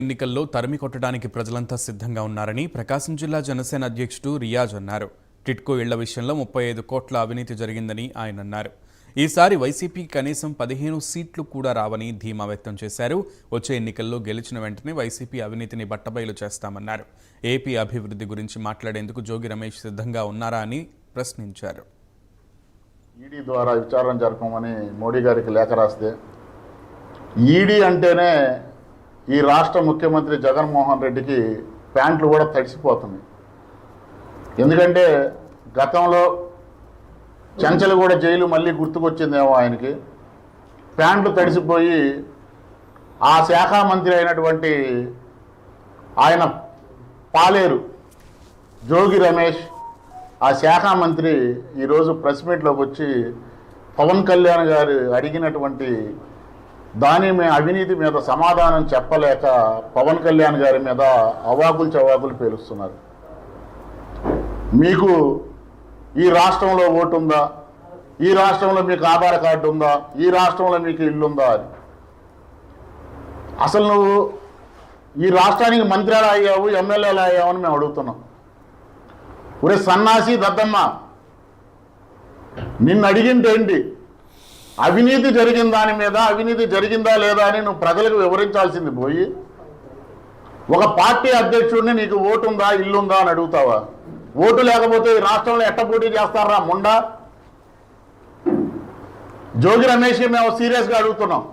ఎన్నికల్లో తరిమి కొట్టడానికి ప్రజలంతా సిద్ధంగా ఉన్నారని ప్రకాశం జిల్లా జనసేన అధ్యక్షుడు రియాజ్ అన్నారు. టిట్కో ఇళ్ల విషయంలో 35 కోట్ల అవినీతి జరిగిందని ఆయన అన్నారు. ఈసారి వైసీపీ కనీసం 15 సీట్లు కూడా రావని ధీమా వ్యక్తం చేశారు. వచ్చే ఎన్నికల్లో గెలిచిన వెంటనే వైసీపీ అవినీతిని బట్టబయలు చేస్తామన్నారు. ఏపీ అభివృద్ధి గురించి మాట్లాడేందుకు జోగి రమేష్ సిద్ధంగా ఉన్నారా అని ప్రశ్నించారు. ఈడీ ద్వారా విచారణ జరపమని మోడీ గారికి లేఖ రాస్తే ఈడీ అంటేనే ఈ రాష్ట్ర ముఖ్యమంత్రి జగన్మోహన్ రెడ్డికి ప్యాంట్లు కూడా తడిసిపోతున్నాయి. ఎందుకంటే గతంలో చెంచలగూడ జైలు మళ్ళీ గుర్తుకొచ్చిందేమో ఆయనకి. ప్యాంట్లు తడిసిపోయి ఆ శాఖ మంత్రి అయినటువంటి ఆయన పాలేరు జోగి రమేష్ ఆ శాఖ మంత్రి ఈరోజు ప్రెస్ మీట్లోకి వచ్చి పవన్ కళ్యాణ్ గారు అడిగినటువంటి అవినీతి మీద సమాధానం చెప్పలేక పవన్ కళ్యాణ్ గారి మీద అవాకులు చవాకులు పేలుస్తున్నారు. మీకు ఈ రాష్ట్రంలో ఓటు ఉందా, ఈ రాష్ట్రంలో మీకు ఆధార్ కార్డు ఉందా, ఈ రాష్ట్రంలో మీకు ఇల్లు ఉందా అని. అసలు నువ్వు ఈ రాష్ట్రానికి మంత్రి ఎలా అయ్యావు, ఎమ్మెల్యేలు అయ్యావు అని మేము అడుగుతున్నాం. ఒరే సన్నాసి దద్దమ్మ, నిన్ను అడిగిందేంటి? అవినీతి జరిగిన దాని మీద అవినీతి జరిగిందా లేదా అని నువ్వు ప్రజలకు వివరించాల్సింది పోయి ఒక పార్టీ అధ్యక్షుడిని నీకు ఓటు ఉందా, ఇల్లు ఉందా అని అడుగుతావా? ఓటు లేకపోతే ఈ రాష్ట్రంలో ఎట్ట పోటీ చేస్తారా ముండా? జోగి రమేష్ మేము సీరియస్గా అడుగుతున్నాం.